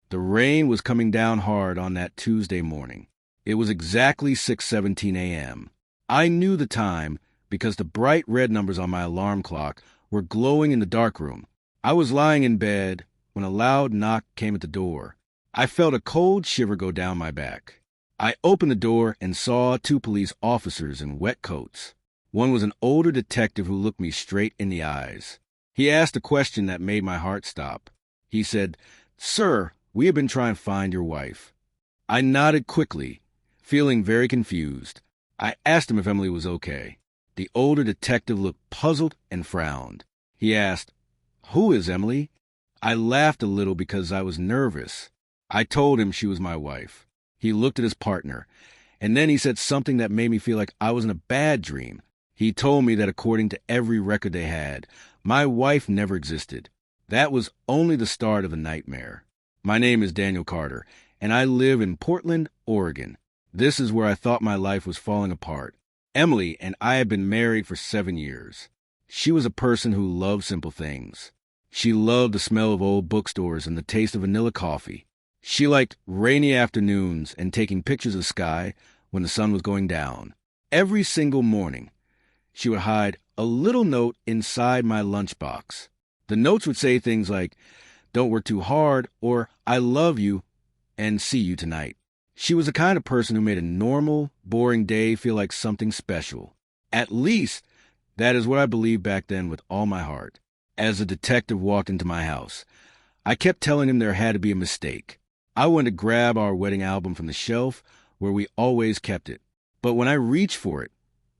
The rain was coming down hard on that Tuesday morning. It was exactly 6:17 a.m. I knew the time because the bright red numbers on my alarm clock were glowing in the darkroom. I was lying in bed when a loud knock came at the door. I felt a cold shiver go down my back. I opened the door and saw two police officers in wet coats. One was an older detective who looked me straight in the eyes. He asked a question that made my heart stop. He said, "Sir, we have been trying to find your wife." I nodded quickly, feeling very confused. I asked him if Emily was okay. The older detective looked puzzled and frowned. He asked, "Who is Emily?" I laughed a little because I was nervous. I told him she was my wife. He looked at his partner, and then he said something that made me feel like I was in a bad dream. He told me that according to every record they had, my wife never existed. That was only the start of the nightmare. My name is Daniel Carter, and I live in Portland, Oregon. This is where I thought my life was falling apart. Emily and I have been married for 7 years. She was a person who loved simple things. She loved the smell of old bookstores and the taste of vanilla coffee. She liked rainy afternoons and taking pictures of the sky when the sun was going down. Every single morning, she would hide a little note inside my lunchbox. The notes would say things like, "Don't work too hard," or "I love you," and "See you tonight." She was the kind of person who made a normal, boring day feel like something special. At least, that is what I believed back then with all my heart. As the detective walked into my house, I kept telling him there had to be a mistake. I went to grab our wedding album from the shelf where we always kept it. But when I reached for it,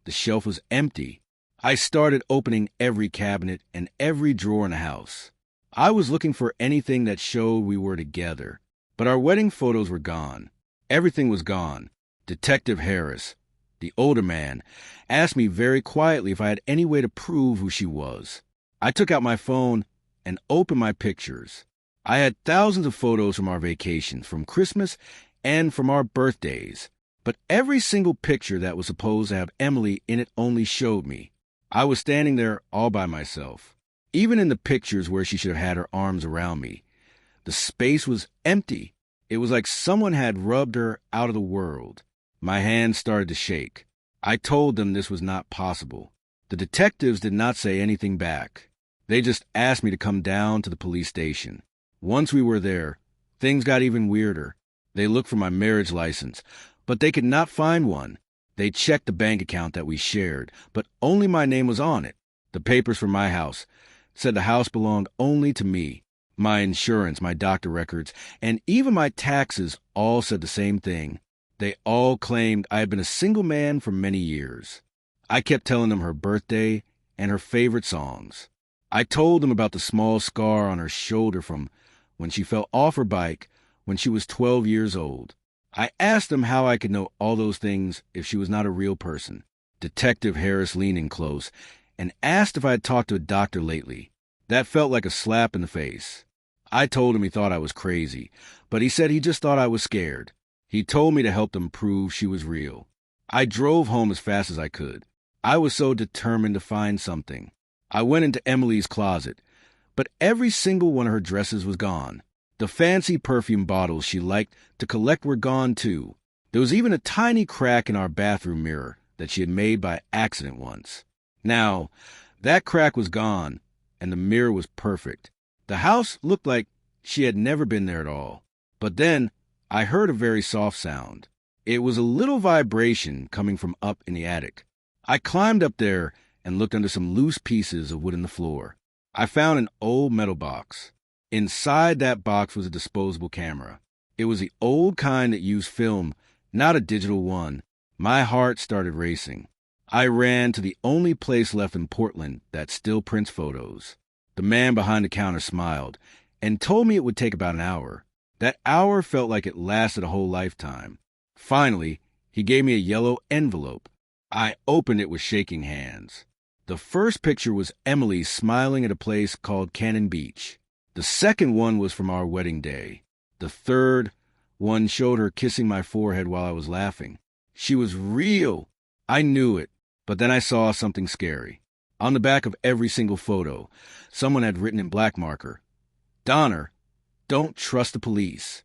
the shelf was empty. I started opening every cabinet and every drawer in the house. I was looking for anything that showed we were together. But our wedding photos were gone. Everything was gone. Detective Harris, the older man, asked me very quietly if I had any way to prove who she was. I took out my phone and opened my pictures. I had thousands of photos from our vacations, from Christmas, and from our birthdays. But every single picture that was supposed to have Emily in it only showed me. I was standing there all by myself. Even in the pictures where she should have had her arms around me, the space was empty. It was like someone had rubbed her out of the world. My hands started to shake. I told them this was not possible. The detectives did not say anything back. They just asked me to come down to the police station. Once we were there, things got even weirder. They looked for my marriage license, but they could not find one. They checked the bank account that we shared, but only my name was on it. The papers from my house said the house belonged only to me. My insurance, my doctor records, and even my taxes all said the same thing. They all claimed I had been a single man for many years. I kept telling them her birthday and her favorite songs. I told them about the small scar on her shoulder from when she fell off her bike when she was 12 years old. I asked them how I could know all those things if she was not a real person. Detective Harris leaned in close and asked if I had talked to a doctor lately. That felt like a slap in the face. I told him he thought I was crazy, but he said he just thought I was scared. He told me to help them prove she was real. I drove home as fast as I could. I was so determined to find something. I went into Emily's closet, but every single one of her dresses was gone. The fancy perfume bottles she liked to collect were gone too. There was even a tiny crack in our bathroom mirror that she had made by accident once. Now, that crack was gone, and the mirror was perfect. The house looked like she had never been there at all. But then I heard a very soft sound. It was a little vibration coming from up in the attic. I climbed up there and looked under some loose pieces of wood in the floor. I found an old metal box. Inside that box was a disposable camera. It was the old kind that used film, not a digital one. My heart started racing. I ran to the only place left in Portland that still prints photos. The man behind the counter smiled and told me it would take about an hour. That hour felt like it lasted a whole lifetime. Finally, he gave me a yellow envelope. I opened it with shaking hands. The first picture was Emily smiling at a place called Cannon Beach. The second one was from our wedding day. The third one showed her kissing my forehead while I was laughing. She was real. I knew it, but then I saw something scary. On the back of every single photo, someone had written in black marker, "Donner, Don't trust the police.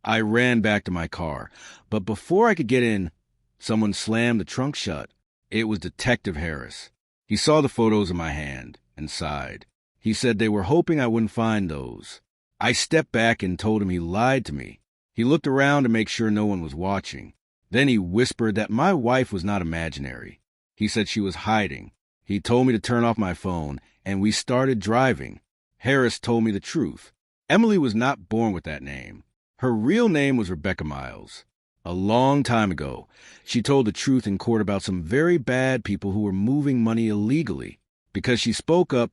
I ran back to my car, but before I could get in, someone slammed the trunk shut. It was Detective Harris. He saw the photos in my hand and sighed. He said they were hoping I wouldn't find those. I stepped back and told him he lied to me. He looked around to make sure no one was watching. Then he whispered that my wife was not imaginary. He said she was hiding. He told me to turn off my phone, and we started driving. Harris told me the truth. Emily was not born with that name. Her real name was Rebecca Miles. A long time ago, she told the truth in court about some very bad people who were moving money illegally. Because she spoke up,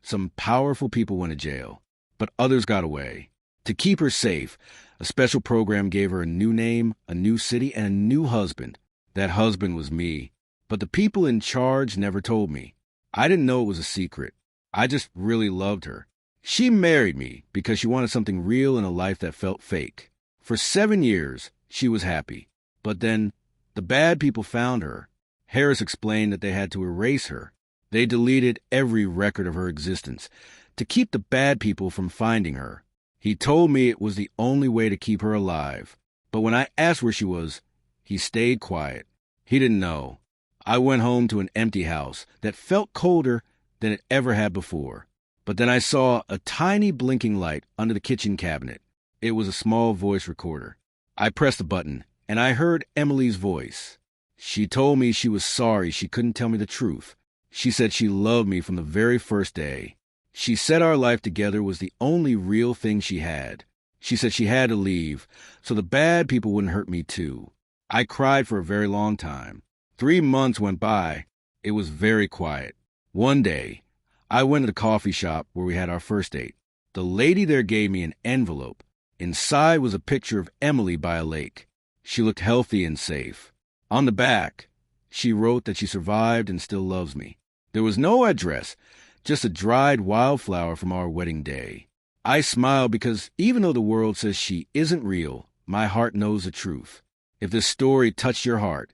some powerful people went to jail, but others got away. To keep her safe, a special program gave her a new name, a new city, and a new husband. That husband was me. But the people in charge never told me. I didn't know it was a secret. I just really loved her. She married me because she wanted something real in a life that felt fake. For 7 years, she was happy. But then, the bad people found her. Harris explained that they had to erase her. They deleted every record of her existence to keep the bad people from finding her. He told me it was the only way to keep her alive. But when I asked where she was, he stayed quiet. He didn't know. I went home to an empty house that felt colder than it ever had before. But then I saw a tiny blinking light under the kitchen cabinet. It was a small voice recorder. I pressed the button, and I heard Emily's voice. She told me she was sorry she couldn't tell me the truth. She said she loved me from the very first day. She said our life together was the only real thing she had. She said she had to leave, so the bad people wouldn't hurt me too. I cried for a very long time. 3 months went by. It was very quiet. One day, I went to the coffee shop where we had our first date. The lady there gave me an envelope. Inside was a picture of Emily by a lake. She looked healthy and safe. On the back, she wrote that she survived and still loves me. There was no address, just a dried wildflower from our wedding day. I smiled because even though the world says she isn't real, my heart knows the truth. If this story touched your heart,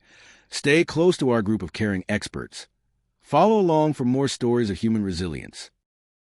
stay close to our group of caring experts. Follow along for more stories of human resilience.